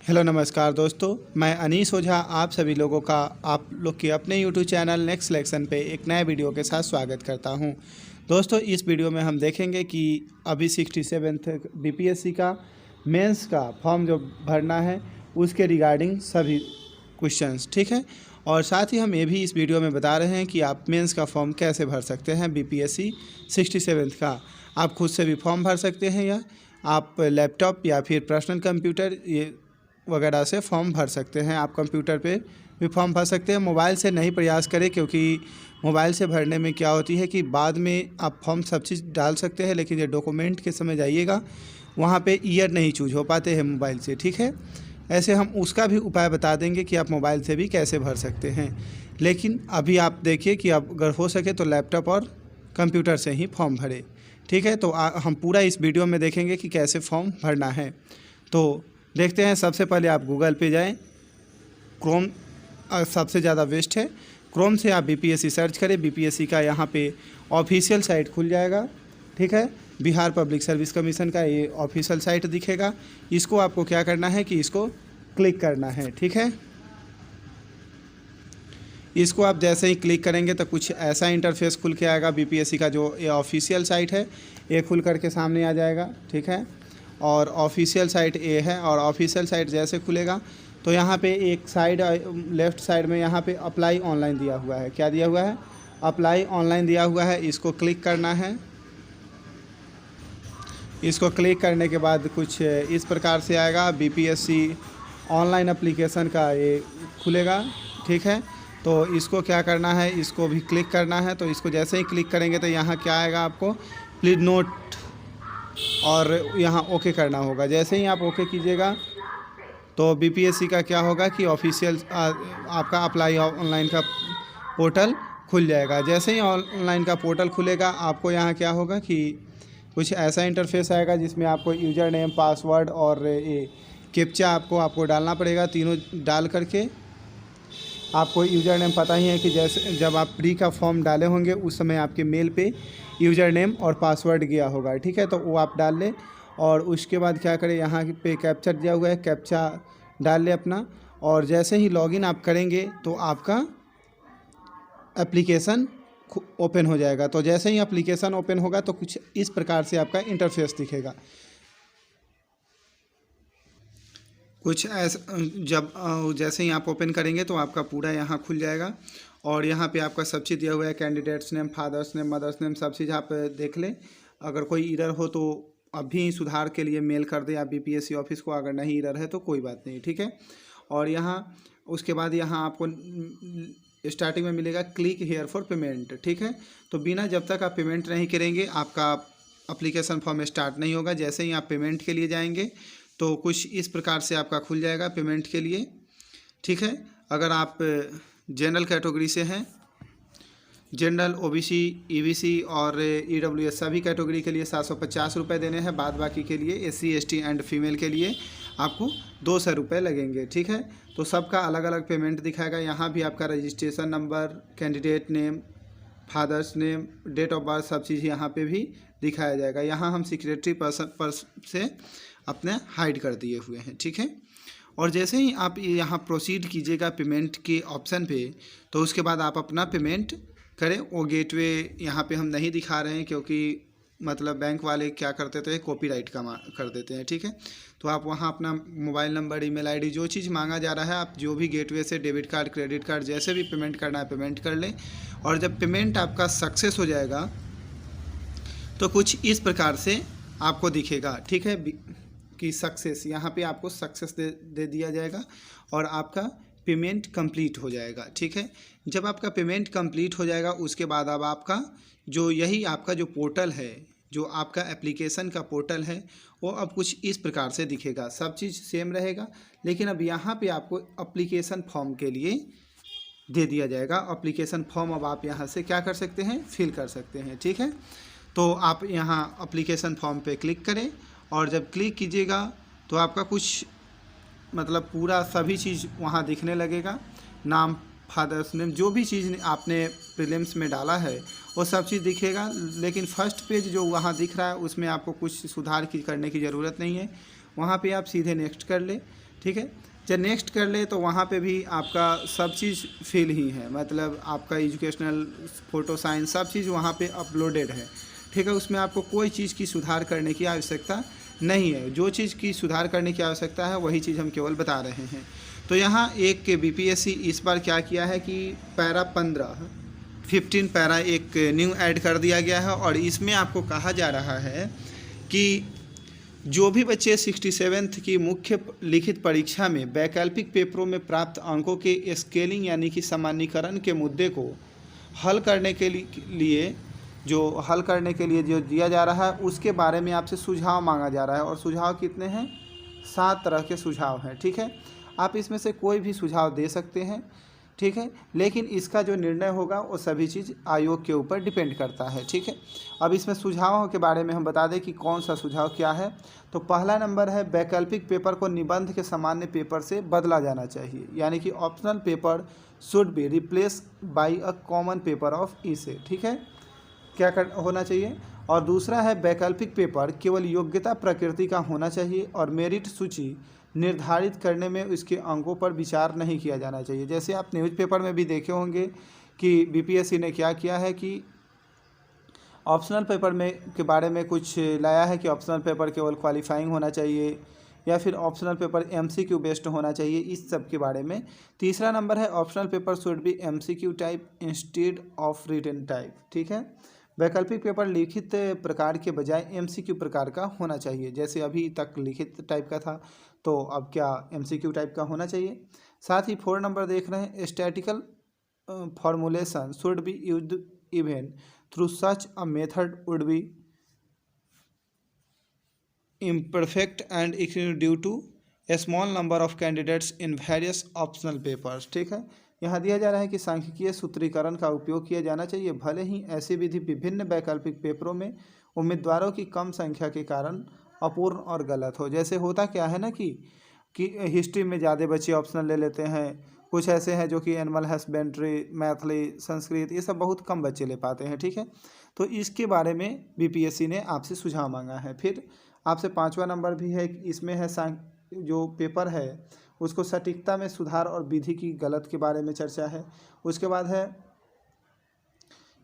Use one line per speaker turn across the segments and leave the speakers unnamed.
Hello नमस्कार दोस्तों, मैं अनीस ओझा आप सभी लोगों का आप लोग के अपने यूट्यूब चैनल नेक्स्ट सिलेक्शन पे एक नए वीडियो के साथ स्वागत करता हूं। दोस्तों, इस वीडियो में हम देखेंगे कि अभी 67th बीपीएससी का मेंस का फॉर्म जो भरना है उसके रिगार्डिंग सभी क्वेश्चंस, ठीक है। और साथ ही हम ये भी इस वीडियो में बता रहे हैं कि आप मेंस का फॉर्म कैसे भर सकते हैं। बीपीएससी 67th का आप खुद से भी फॉर्म भर सकते हैं या आप लैपटॉप या फिर पर्सनल कंप्यूटर ये वगैरह से फॉर्म भर सकते हैं। आप कंप्यूटर पे भी फॉर्म भर सकते हैं। मोबाइल से नहीं प्रयास करें, क्योंकि मोबाइल से भरने में क्या होती है कि बाद में आप फॉर्म सब चीज़ डाल सकते हैं, लेकिन जो डॉक्यूमेंट के समय जाइएगा वहाँ पे ईयर नहीं चूज हो पाते हैं मोबाइल से, ठीक है। ऐसे हम उसका भी उपाय बता देंगे कि आप मोबाइल से भी कैसे भर सकते हैं। लेकिन अभी आप देखिए कि आप अगर हो सके तो लैपटॉप और कंप्यूटर से ही फॉर्म भरें, ठीक है। तो हम पूरा इस वीडियो में देखेंगे कि कैसे फॉर्म भरना है। तो देखते हैं। सबसे पहले आप गूगल पे जाएं। क्रोम सबसे ज़्यादा बेस्ट है। क्रोम से आप बीपीएससी सर्च करें। बीपीएससी का यहाँ पे ऑफिशियल साइट खुल जाएगा, ठीक है। बिहार पब्लिक सर्विस कमीशन का ये ऑफिशियल साइट दिखेगा। इसको आपको क्या करना है कि इसको क्लिक करना है, ठीक है। इसको आप जैसे ही क्लिक करेंगे तो कुछ ऐसा इंटरफेस खुल के आएगा। बीपीएससी का जो ये ऑफिशियल साइट है ये खुल करके सामने आ जाएगा, ठीक है। और ऑफिशियल साइट ये है। और ऑफिशियल साइट जैसे खुलेगा तो यहाँ पे एक साइड लेफ़्ट साइड में यहाँ पे अप्लाई ऑनलाइन दिया हुआ है। क्या दिया हुआ है? अप्लाई ऑनलाइन दिया हुआ है। इसको क्लिक करना है। इसको क्लिक करने के बाद कुछ इस प्रकार से आएगा। बीपीएससी ऑनलाइन एप्लीकेशन का ये खुलेगा, ठीक है। तो इसको क्या करना है, इसको भी क्लिक करना है। तो इसको जैसे ही क्लिक करेंगे तो यहाँ क्या आएगा, आपको प्लीज नोट और यहाँ ओके करना होगा। जैसे ही आप ओके कीजिएगा तो बीपीएससी का क्या होगा कि ऑफिशियल आपका अप्लाई ऑनलाइन का पोर्टल खुल जाएगा। जैसे ही ऑनलाइन का पोर्टल खुलेगा आपको यहाँ क्या होगा कि कुछ ऐसा इंटरफेस आएगा जिसमें आपको यूज़र नेम, पासवर्ड और ये कैप्चा आपको डालना पड़ेगा। तीनों डाल करके आपको यूज़र नेम पता ही है कि जैसे जब आप प्री का फॉर्म डाले होंगे उस समय आपके मेल पे यूज़र नेम और पासवर्ड गया होगा, ठीक है। तो वो आप डाल लें और उसके बाद क्या करें, यहाँ पे कैप्चा दिया हुआ है, कैप्चा डाल लें अपना। और जैसे ही लॉगिन आप करेंगे तो आपका एप्लीकेशन ओपन हो जाएगा। तो जैसे ही एप्लीकेशन ओपन होगा तो कुछ इस प्रकार से आपका इंटरफेस दिखेगा। कुछ ऐसा जब जैसे ही आप ओपन करेंगे तो आपका पूरा यहाँ खुल जाएगा। और यहाँ पे आपका सब चीज़ दिया हुआ है, candidates name, father's name, mother's name, सब चीज़ आप देख लें। अगर कोई एरर हो तो अभी सुधार के लिए मेल कर दें आप बीपीएससी ऑफिस को। अगर नहीं एरर है तो कोई बात नहीं, ठीक है। और यहाँ उसके बाद यहाँ आपको स्टार्टिंग में मिलेगा क्लिक हेयर फॉर पेमेंट, ठीक है। तो बिना जब तक आप पेमेंट नहीं करेंगे आपका अप्लीकेशन फॉर्म स्टार्ट नहीं होगा। जैसे ही आप पेमेंट के लिए जाएंगे तो कुछ इस प्रकार से आपका खुल जाएगा पेमेंट के लिए, ठीक है। अगर आप जनरल कैटेगरी से हैं, जनरल, ओबीसी, ईबीसी और ईडब्ल्यूएस सभी कैटेगरी के लिए 750 रुपये देने हैं। बाद बाकी के लिए एससी, एसटी एंड फीमेल के लिए आपको 200 रुपये लगेंगे, ठीक है। तो सबका अलग अलग पेमेंट दिखाएगा। यहाँ भी आपका registration number, candidate name, father's name, date of birth, सब चीज़ यहाँ पे भी दिखाया जाएगा। यहाँ हम सिक्योरिटी पर्सन से अपने हाइड कर दिए हुए हैं, ठीक है। और जैसे ही आप यहाँ प्रोसीड कीजिएगा पेमेंट के ऑप्शन पे, तो उसके बाद आप अपना पेमेंट करें। वो गेटवे यहाँ पे हम नहीं दिखा रहे हैं, क्योंकि मतलब बैंक वाले क्या करते थे, कॉपीराइट का कर देते हैं, ठीक है। तो आप वहाँ अपना मोबाइल नंबर, ईमेल आईडी, जो चीज़ मांगा जा रहा है आप जो भी गेटवे से डेबिट कार्ड, क्रेडिट कार्ड, जैसे भी पेमेंट करना है पेमेंट कर लें। और जब पेमेंट आपका सक्सेस हो जाएगा तो कुछ इस प्रकार से आपको दिखेगा, ठीक है, कि सक्सेस, यहाँ पे आपको सक्सेस दे दिया जाएगा और आपका पेमेंट कंप्लीट हो जाएगा, ठीक है। जब आपका पेमेंट कंप्लीट हो जाएगा उसके बाद अब आपका यही आपका जो पोर्टल है, जो आपका एप्लीकेशन का पोर्टल है, वो अब कुछ इस प्रकार से दिखेगा। सब चीज़ सेम रहेगा, लेकिन अब यहाँ पे आपको एप्लीकेशन फॉर्म के लिए दे दिया जाएगा। एप्लीकेशन फॉर्म अब आप यहाँ से क्या कर सकते हैं, फिल कर सकते हैं, ठीक है। तो आप यहाँ एप्लीकेशन फॉर्म पे क्लिक करें और जब क्लिक कीजिएगा तो आपका कुछ मतलब पूरा सभी चीज़ वहाँ दिखने लगेगा। नाम, फादर्स नेम, जो भी चीज़ आपने प्रीलिम्स में डाला है वो सब चीज़ दिखेगा। लेकिन फर्स्ट पेज जो वहाँ दिख रहा है उसमें आपको कुछ सुधार करने की ज़रूरत नहीं है। वहाँ पे आप सीधे नेक्स्ट कर लें। ठीक है। जब नेक्स्ट कर ले तो वहाँ पे भी आपका सब चीज़ फिल ही है, मतलब आपका एजुकेशनल, फोटो, साइंस सब चीज़ वहाँ पे अपलोडेड है। ठीक है, उसमें आपको कोई चीज़ की सुधार करने की आवश्यकता नहीं है। जो चीज़ की सुधार करने की आवश्यकता है वही चीज़ हम केवल बता रहे हैं। तो यहाँ एक के बीपीएससी इस बार क्या किया है कि पैरा 15 पैरा एक न्यू ऐड कर दिया गया है, और इसमें आपको कहा जा रहा है कि जो भी बच्चे 67th की मुख्य लिखित परीक्षा में वैकल्पिक पेपरों में प्राप्त अंकों के स्केलिंग यानी कि सामान्यीकरण के मुद्दे को हल करने के लिए जो दिया जा रहा है उसके बारे में आपसे सुझाव मांगा जा रहा है। और सुझाव कितने हैं? 7 तरह के सुझाव हैं। ठीक है, आप इसमें से कोई भी सुझाव दे सकते हैं। ठीक है, लेकिन इसका जो निर्णय होगा वो सभी चीज़ आयोग के ऊपर डिपेंड करता है। ठीक है, अब इसमें सुझावों के बारे में हम बता दें कि कौन सा सुझाव क्या है। तो पहला नंबर है, वैकल्पिक पेपर को निबंध के सामान्य पेपर से बदला जाना चाहिए, यानी कि optional paper should be replace by a common paper of इसे। ठीक है, क्या होना चाहिए। और दूसरा है, वैकल्पिक पेपर केवल योग्यता प्रकृति का होना चाहिए और मेरिट सूची निर्धारित करने में उसके अंकों पर विचार नहीं किया जाना चाहिए। जैसे आप न्यूज़पेपर में भी देखे होंगे कि बीपीएससी ने क्या किया है कि ऑप्शनल पेपर में के बारे में कुछ लाया है कि ऑप्शनल पेपर केवल क्वालिफाइंग होना चाहिए, या फिर ऑप्शनल पेपर एमसीक्यू बेस्ड होना चाहिए, इस सब के बारे में। तीसरा नंबर है, optional paper should be MCQ type instead of written type. ठीक है, वैकल्पिक पेपर लिखित प्रकार के बजाय एमसीक्यू प्रकार का होना चाहिए। जैसे अभी तक लिखित टाइप का था, तो अब क्या एमसीक्यू टाइप का होना चाहिए। साथ ही 4 नंबर देख रहे हैं, statistical formulation should be used even through such a method would be imperfect and due to a small number of candidates in various optional papers। ठीक है, यहाँ दिया जा रहा है कि सांख्यिकीय सूत्रीकरण का उपयोग किया जाना चाहिए, भले ही ऐसी विधि विभिन्न वैकल्पिक पेपरों में उम्मीदवारों की कम संख्या के कारण अपूर्ण और गलत हो। जैसे होता क्या है ना कि हिस्ट्री में ज़्यादा बच्चे ऑप्शनल ले लेते हैं, कुछ ऐसे हैं जो कि एनिमल हस्बेंड्री, मैथिली, संस्कृत, ये सब बहुत कम बच्चे ले पाते हैं। ठीक है, तो इसके बारे में बीपीएससी ने आपसे सुझाव मांगा है। फिर आपसे 5वां नंबर भी है, इसमें है जो पेपर है उसको सटीकता में सुधार और विधि की गलत के बारे में चर्चा है। उसके बाद है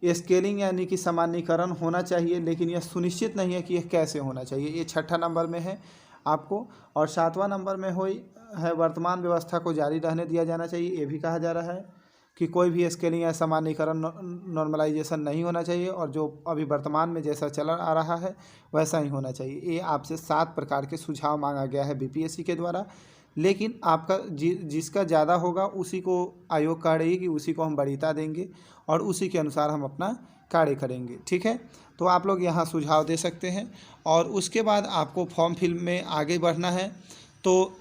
स्केलिंग यानी कि सामान्यीकरण होना चाहिए, लेकिन यह सुनिश्चित नहीं है कि यह कैसे होना चाहिए, ये 6ठा नंबर में है आपको। और 7वां नंबर में है वर्तमान व्यवस्था को जारी रहने दिया जाना चाहिए। ये भी कहा जा रहा है कि कोई भी स्केलिंग या सामान्यीकरण नॉर्मलाइजेशन नहीं होना चाहिए, और जो अभी वर्तमान में जैसा चल आ रहा है वैसा ही होना चाहिए। ये आपसे 7 प्रकार के सुझाव मांगा गया है बीपीएससी के द्वारा, लेकिन आपका जिसका ज़्यादा होगा उसी को आयोग कहेगी कि उसी को हम वरीयता देंगे और उसी के अनुसार हम अपना कार्य करेंगे। ठीक है, तो आप लोग यहाँ सुझाव दे सकते हैं। और उसके बाद आपको फॉर्म फिल में आगे बढ़ना है तो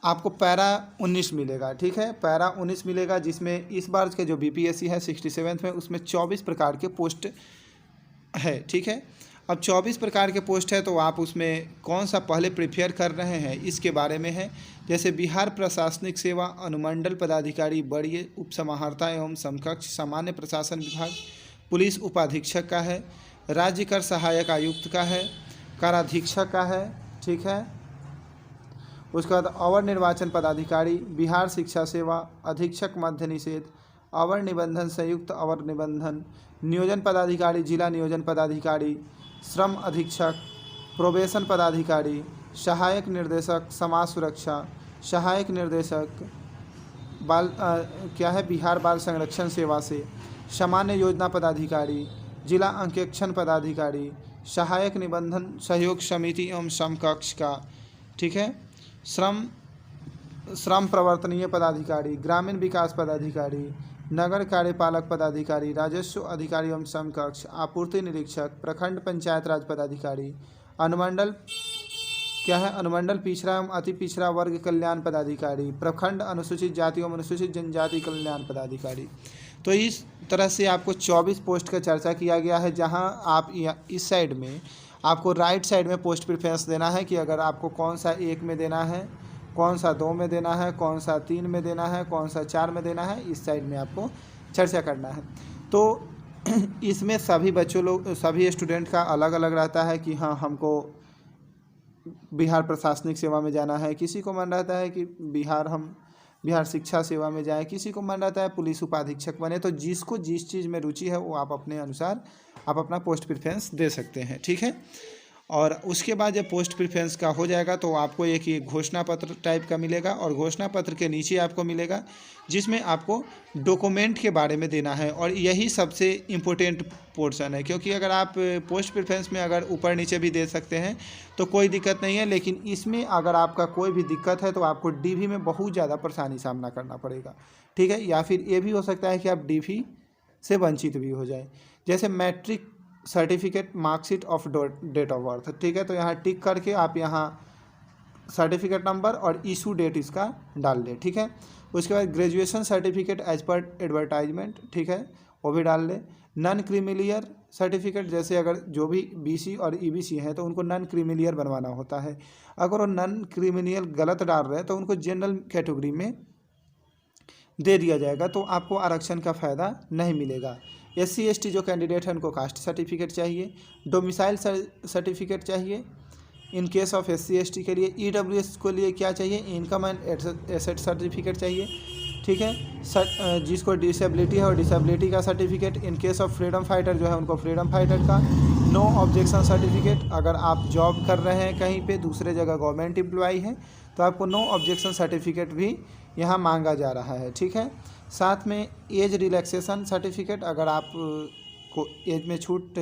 आपको पैरा 19 मिलेगा। ठीक है, पैरा 19 मिलेगा, जिसमें इस बार के जो बीपीएससी है 67 में, उसमें 24 प्रकार के पोस्ट है। ठीक है, अब 24 प्रकार के पोस्ट है तो आप उसमें कौन सा पहले प्रिफेयर कर रहे हैं इसके बारे में है। जैसे बिहार प्रशासनिक सेवा अनुमंडल पदाधिकारी, बड़ी उपसमाहर्ता एवं समकक्ष सामान्य प्रशासन विभाग, पुलिस उपाधीक्षक का है, राज्य कर सहायक आयुक्त का है, कराधीक्षक का है। ठीक है, उसके बाद अवर निर्वाचन पदाधिकारी, बिहार शिक्षा सेवा अधीक्षक मध्य निषेध, अवर निबंधन संयुक्त अवर निबंधन, नियोजन पदाधिकारी, जिला नियोजन पदाधिकारी, श्रम अधीक्षक, प्रोबेशन पदाधिकारी, सहायक निर्देशक समाज सुरक्षा, सहायक निर्देशक बिहार बाल संरक्षण सेवा से, सामान्य योजना पदाधिकारी, जिला अंकेक्षण पदाधिकारी, सहायक निबंधन सहयोग समिति एवं समकक्ष का। ठीक है, श्रम प्रवर्तनीय पदाधिकारी, ग्रामीण विकास पदाधिकारी, नगर कार्यपालक पदाधिकारी, राजस्व अधिकारी एवं समकक्ष, आपूर्ति निरीक्षक, प्रखंड पंचायत राज पदाधिकारी, अनुमंडल अनुमंडल पिछड़ा एवं अति पिछड़ा वर्ग कल्याण पदाधिकारी, प्रखंड अनुसूचित जाति एवं अनुसूचित जनजाति कल्याण पदाधिकारी। तो इस तरह से आपको 24 पोस्ट का चर्चा किया गया है, जहां आप इस साइड में आपको राइट साइड में पोस्ट प्रेफरेंस देना है कि अगर आपको कौन सा 1 में देना है, कौन सा 2 में देना है, कौन सा 3 में देना है, कौन सा 4 में देना है, इस साइड में आपको चर्चा करना है। तो इसमें सभी स्टूडेंट का अलग अलग रहता है कि हाँ हमको बिहार प्रशासनिक सेवा में जाना है, किसी को मन रहता है कि बिहार शिक्षा सेवा में जाएं, किसी को मन रहता है पुलिस उपाधीक्षक बने। तो जिसको जिस चीज़ में रुचि है वो आप अपने अनुसार आप अपना पोस्ट प्रेफरेंस दे सकते हैं, ठीक है। और उसके बाद जब पोस्ट प्रेफरेंस का हो जाएगा तो आपको एक ये घोषणा पत्र टाइप का मिलेगा, और घोषणा पत्र के नीचे आपको मिलेगा जिसमें आपको डॉक्यूमेंट के बारे में देना है। और यही सबसे इम्पोर्टेंट पोर्शन है, क्योंकि अगर आप पोस्ट प्रेफरेंस में अगर ऊपर नीचे भी दे सकते हैं तो कोई दिक्कत नहीं है, लेकिन इसमें अगर आपका कोई भी दिक्कत है तो आपको डीवी में बहुत ज़्यादा परेशानी सामना करना पड़ेगा, ठीक है। या फिर ये भी हो सकता है कि आप डीवी से वंचित भी हो जाए, जैसे matric certificate, marksheet of date of birth, ठीक है। तो यहाँ टिक करके आप यहाँ सर्टिफिकेट नंबर और इशू डेट इसका डाल दें, ठीक है। उसके बाद graduation certificate as per advertisement, ठीक है, वो भी डाल दें। नॉन क्रीमिलियर सर्टिफिकेट, जैसे अगर जो भी बीसी और ईबीसी हैं तो उनको नॉन क्रीमिलियर बनवाना होता है। अगर वो नॉन क्रीमिलियर गलत डाल रहे हैं तो उनको जनरल कैटेगरी में दे दिया जाएगा, तो आपको आरक्षण का फ़ायदा नहीं मिलेगा। SC ST जो कैंडिडेट हैं उनको कास्ट सर्टिफिकेट चाहिए, डोमिसाइल सर्टिफिकेट चाहिए। In case of SC ST के लिए EWS को लिए क्या चाहिए, इनकम एंड एसेट सर्टिफिकेट चाहिए, ठीक है। जिसको डिसेबिलिटी है और डिसेबिलिटी का certificate. In case of freedom fighter जो है उनको फ्रीडम फाइटर का। नो ऑब्जेक्शन सर्टिफिकेट, अगर आप जॉब कर रहे हैं कहीं पे दूसरे जगह गवर्नमेंट एम्प्लॉई है तो आपको नो ऑब्जेक्शन सर्टिफिकेट भी यहाँ मांगा जा रहा है, ठीक है। साथ में एज रिलैक्सेशन सर्टिफिकेट, अगर आप को एज में छूट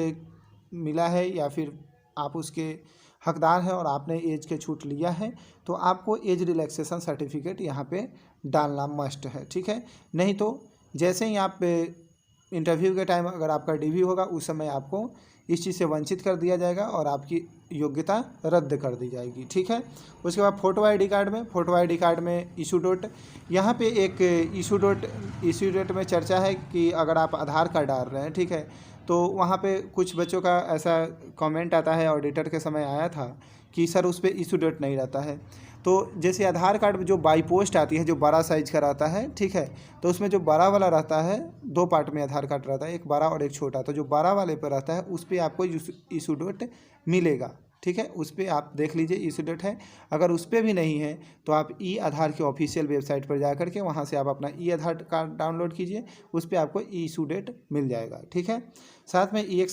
मिला है या फिर आप उसके हकदार हैं और आपने एज के छूट लिया है तो आपको एज रिलैक्सेशन सर्टिफिकेट यहाँ पे डालना मस्ट है, ठीक है। नहीं तो जैसे ही आप इंटरव्यू के टाइम अगर आपका DV होगा उस समय आपको इस चीज़ से वंचित कर दिया जाएगा और आपकी योग्यता रद्द कर दी जाएगी, ठीक है। उसके बाद फोटो ID कार्ड में इशू डेट, यहाँ पे एक इशू डेट में चर्चा है कि अगर आप आधार कार्ड डाल रहे हैं, ठीक है, तो वहाँ पे कुछ बच्चों का ऐसा कमेंट आता है, ऑडिटर के समय आया था कि सर उस पर इशू डेट नहीं रहता है। तो जैसे आधार कार्ड जो बाई पोस्ट आती है जो बड़ा साइज़ का रहता है, ठीक है, तो उसमें जो बड़ा वाला रहता है, 2 पार्ट में आधार कार्ड रहता है, एक बड़ा और एक छोटा। तो जो बड़ा वाले पर रहता है उस पर आपको इशू डेट मिलेगा, ठीक है। उस पर आप देख लीजिए इशू डेट है। अगर उस पर भी नहीं है तो आप आधार के ऑफिशियल वेबसाइट पर जा करके वहाँ से आप अपना आधार कार्ड डाउनलोड कीजिए, उस पर आपको इशू डेट मिल जाएगा, ठीक है। साथ में एक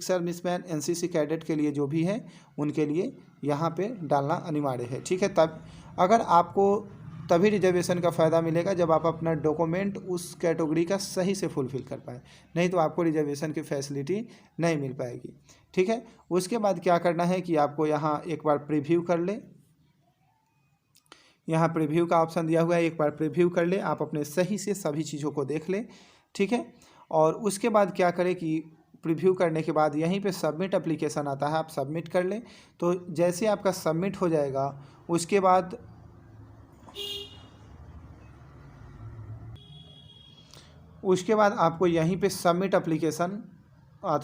सर्विसमैन NCC कैडेट के लिए जो भी है उनके लिए यहाँ पे डालना अनिवार्य है, ठीक है। तब अगर आपको तभी रिजर्वेशन का फ़ायदा मिलेगा जब आप अपना डॉक्यूमेंट उस कैटेगरी का सही से फुलफ़िल कर पाए, नहीं तो आपको रिजर्वेशन की फैसिलिटी नहीं मिल पाएगी, ठीक है। उसके बाद क्या करना है कि आपको यहाँ एक बार प्रीव्यू कर ले, यहाँ प्रीव्यू का ऑप्शन दिया हुआ है, एक बार प्रीव्यू कर ले, आप अपने सही से सभी चीज़ों को देख ले, ठीक है। और उसके बाद क्या करें कि प्रीव्यू करने के बाद यहीं पे सबमिट एप्लीकेशन आता है, आप सबमिट कर लें। तो जैसे आपका सबमिट हो जाएगा उसके बाद आपको यहीं पे सबमिट एप्लीकेशन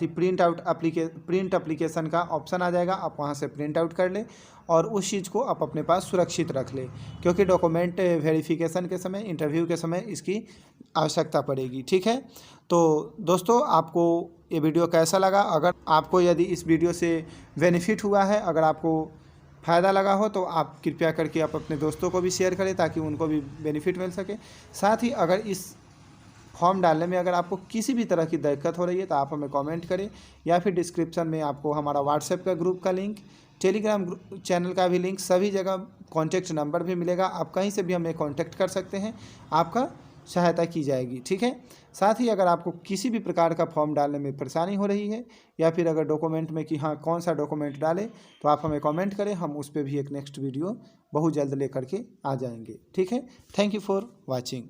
प्रिंट एप्लीकेशन का ऑप्शन आ जाएगा, आप वहां से प्रिंट आउट कर लें और उस चीज़ को आप अपने पास सुरक्षित रख लें, क्योंकि डॉक्यूमेंट वेरिफिकेशन के समय, इंटरव्यू के समय इसकी आवश्यकता पड़ेगी, ठीक है। तो दोस्तों आपको ये वीडियो कैसा लगा? अगर आपको यदि इस वीडियो से बेनिफिट हुआ है, अगर आपको फ़ायदा लगा हो तो आप कृपया करके आप अपने दोस्तों को भी शेयर करें ताकि उनको भी बेनिफिट मिल सके। साथ ही अगर इस फॉर्म डालने में अगर आपको किसी भी तरह की दिक्कत हो रही है तो आप हमें कमेंट करें, या फिर डिस्क्रिप्शन में आपको हमारा व्हाट्सएप का ग्रुप का लिंक, टेलीग्राम चैनल का भी लिंक, सभी जगह कॉन्टैक्ट नंबर भी मिलेगा, आप कहीं से भी हमें कॉन्टैक्ट कर सकते हैं, आपका सहायता की जाएगी, ठीक है। साथ ही अगर आपको किसी भी प्रकार का फॉर्म डालने में परेशानी हो रही है या फिर अगर डॉक्यूमेंट में कि हाँ कौन सा डॉक्यूमेंट डालें, तो आप हमें कमेंट करें, हम उस पर भी एक नेक्स्ट वीडियो बहुत जल्द लेकर के आ जाएंगे, ठीक है। Thank you for watching.